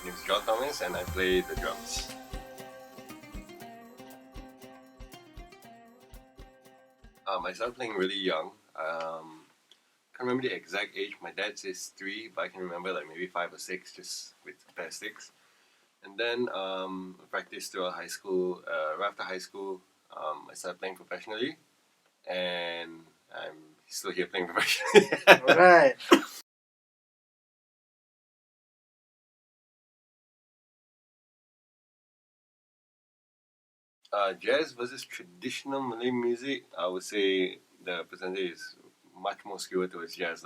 name is John Thomas, and I play the drums. I started playing really young. Can't remember the exact age. My dad says 3, but I can remember like maybe 5 or 6, just with a pair of sticks. And then I practiced throughout high school. Right after high school, I started playing professionally, and I'm still here playing professionally. Alright. Jazz versus traditional Malay music, I would say the percentage is much more skewed towards jazz.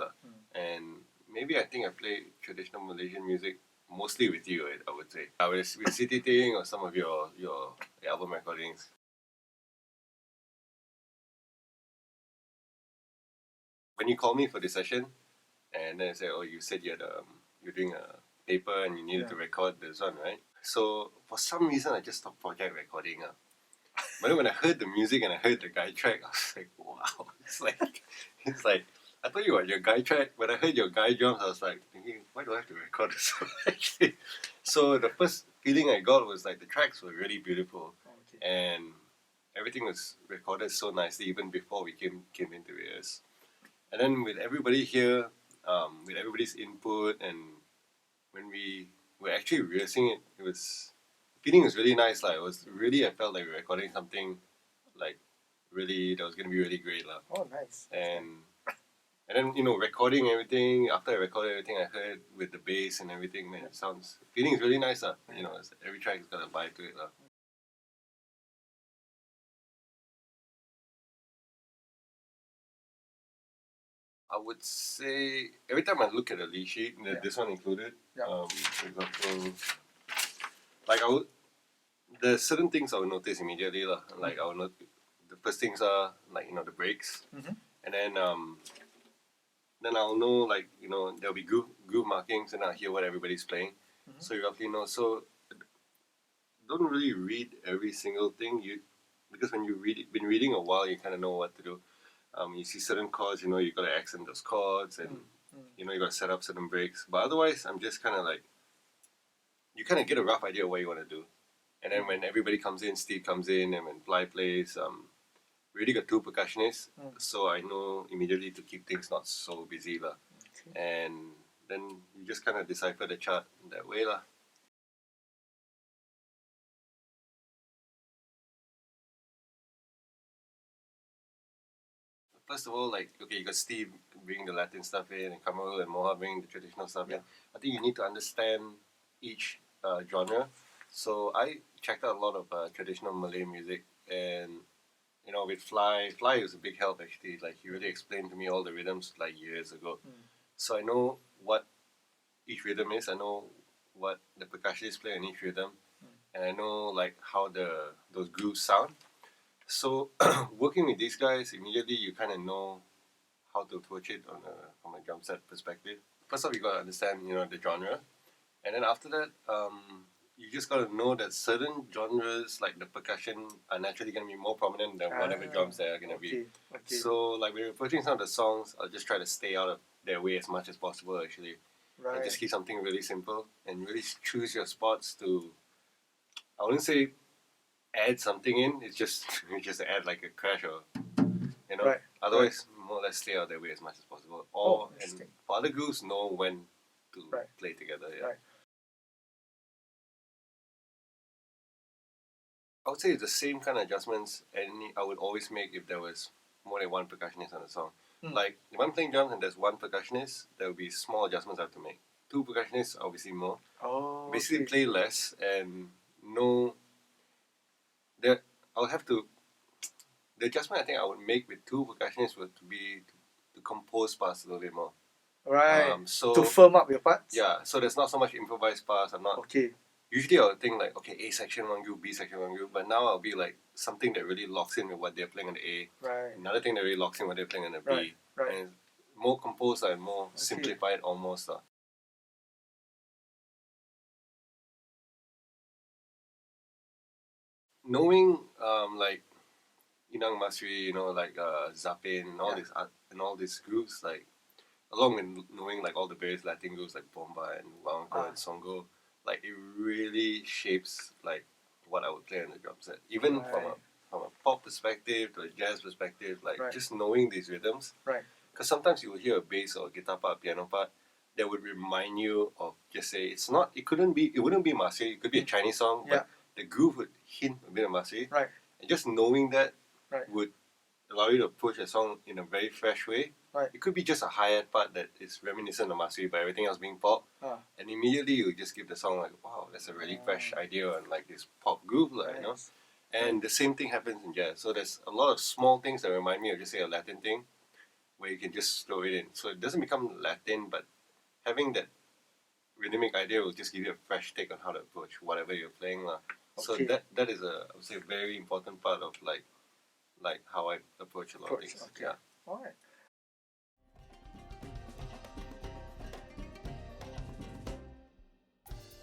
And maybe I think I play traditional Malaysian music mostly with you, I would say. With City Ting or some of your album recordings. When you call me for the session, and then I say, oh, you said you're doing a paper and you needed to record this one, right? So for some reason, I just stopped project recording. But then when I heard the music and I heard the guy track, I was like, wow. It's like I thought you were your guy track. When I heard your guy drums, I was like thinking, why do I have to record this? Actually, so the first feeling I got was like the tracks were really beautiful, and everything was recorded so nicely even before we came into ears. And then with everybody here, with everybody's input, and when we were actually rehearsing it, feeling was really nice. Like it was really, I felt like we were recording something like really that was gonna be really great. Oh, nice. And then recording everything. After I recorded everything, I heard with the bass and everything. Man, feeling is really nice. Every track has got a vibe to it. I would say every time I look at a lead sheet, this one included. For example, like there's certain things I would notice immediately. Like I would note the first things are like the breaks, and then I'll know there'll be groove markings, and I'll hear what everybody's playing, so you roughly know. So don't really read every single thing because when been reading a while, you kind of know what to do. You see certain chords, you got to accent those chords, and you got to set up certain breaks. But otherwise, I'm just kind of like, you kind of get a rough idea of what you want to do. And then when everybody comes in, Steve comes in, and when Fly plays, we already got 2 percussionists, so I know immediately to keep things not so busy. And then you just kind of decipher the chart that way. First of all, you got Steve bringing the Latin stuff in, and Kamal and Moha bringing the traditional stuff in. I think you need to understand each genre. So I checked out a lot of traditional Malay music, and with Fly was a big help actually. Like he really explained to me all the rhythms like years ago. So I know what each rhythm is. I know what the percussionists play in each rhythm, and I know like how those grooves sound. So working with these guys, immediately you kind of know how to approach it from a drum set perspective. First off, you got to understand the genre, and then after that, you just got to know that certain genres like the percussion are naturally going to be more prominent than whatever drums they are going to be. So like when you're approaching some of the songs, I'll just try to stay out of their way as much as possible actually, and just keep something really simple and really choose your spots to. I wouldn't say add something in. It's just add like a crash or Otherwise, more or less stay out their way as much as possible. And for other groups, know when to play together. I would say it's the same kind of adjustments I would always make if there was more than one percussionist on the song. Like if I'm playing drums and there's one percussionist, there will be small adjustments I have to make. 2 percussionists, obviously more. Basically, play less and know that I'll have to. The adjustment I think I would make with 2 percussionists would be to compose parts a little bit more. To firm up your parts. Yeah, so there's not so much improvised parts. I'm not. Usually I would think like, okay, A section one group, B section one group, but now I'll be like something that really locks in with what they're playing on the A. Another thing that really locks in what they're playing on the B. And it's more composed and more simplified almost. Knowing like Inang Masri, Zapin and all these groups, like along with knowing like all the various Latin groups like Bomba and Wangko and Songo, like it really shapes like what I would play on the drum set. Even from a pop perspective to a jazz perspective, like just knowing these rhythms. Right. Because sometimes you will hear a bass or a guitar part, piano part that would remind you of, just say, it wouldn't be Marseille, it could be a Chinese song, but the groove would hint a bit of Marseille. Right. And just knowing that would allow you to approach a song in a very fresh way. Right. It could be just a hi-hat part that is reminiscent of Marseille, but everything else being pop. And immediately you just give the song like, wow, that's a really fresh idea on like this pop groove, you know? And the same thing happens in jazz. So there's a lot of small things that remind me of, just say, a Latin thing, where you can just throw it in. So it doesn't become Latin, but having that rhythmic idea will just give you a fresh take on how to approach whatever you're playing. So that is I would say, a very important part of like how I approach a lot of things. Okay. Yeah. All right.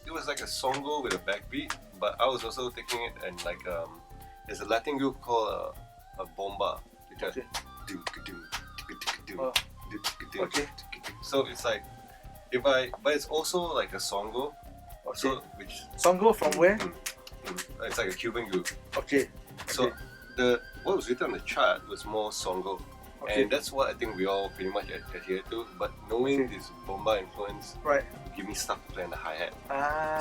It was like a songo with a backbeat, but I was also taking it and like there's a Latin group called a bomba, which is so it's like but it's also like a songo. So which songo from where? It's like a Cuban group. Okay. So what was written on the chart was more songo. And that's what I think we all pretty much adhere to. But knowing this bomba influence give me stuff to play on the hi-hat.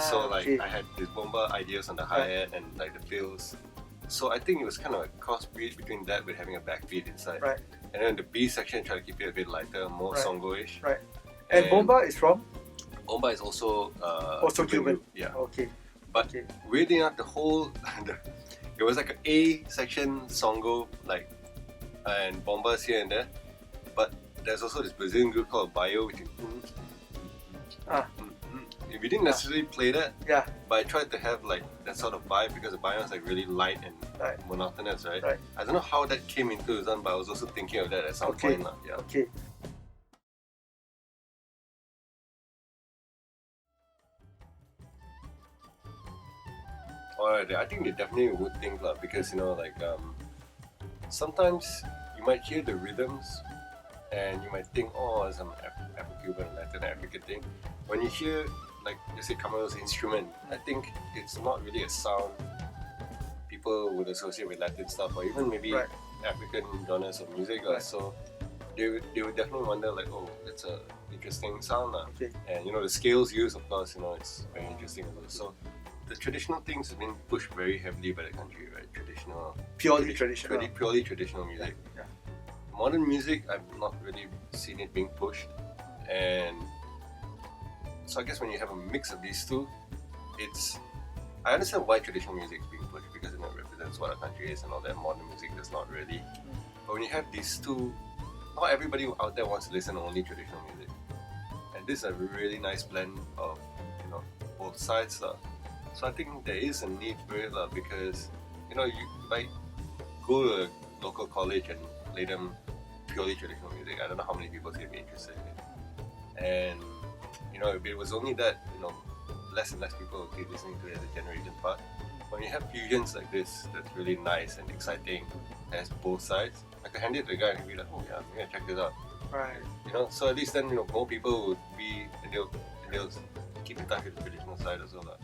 So like I had these bomba ideas on the hi-hat and like the fills. So I think it was kind of a crossbreed between that with having a backbeat inside. Right. And then the B section, try to keep it a bit lighter, more songo-ish. Right. And bomba is from? Bomba is also Cuban. Yeah. Okay. But weirdly enough, the whole it was like an A section songo, like, and bombas here and there. But there's also this Brazilian group called Bio, which is we didn't necessarily play that. Yeah. But I tried to have like that sort of vibe because the Bio is like really light and monotonous, right? I don't know how that came into Zan, but I was also thinking of that at some point. Yeah. Okay. Alright, I think they definitely would think because like sometimes you might hear the rhythms and you might think, oh, it's some Afro-Cuban, Latin African thing. When you hear, like, let's say Kamaro's instrument, I think it's not really a sound people would associate with Latin stuff, or even maybe African genres of music. So they would definitely wonder, like, oh, it's a interesting sound. And the scales used, of course, it's very interesting as well. So the traditional things have been pushed very heavily by the country, right? Purely traditional music. Yeah. Modern music, I've not really seen it being pushed, and so I guess when you have a mix of these two, I understand why traditional music is being pushed, because it represents what our country is and all that. Modern music does not really. But when you have these two, not everybody out there wants to listen to only traditional music, and this is a really nice blend of both sides. So I think there is a need for it because you might go to a local college and play them purely traditional music. I don't know how many people would be interested in it. And if it was only that, less and less people would be listening to it as a generation part. When you have fusions like this, that's really nice and exciting, has both sides. I could hand it to the guy and he'd be like, oh yeah, I'm gonna check this out. Right. So at least then more people would be and they'll keep in touch with the traditional side as well.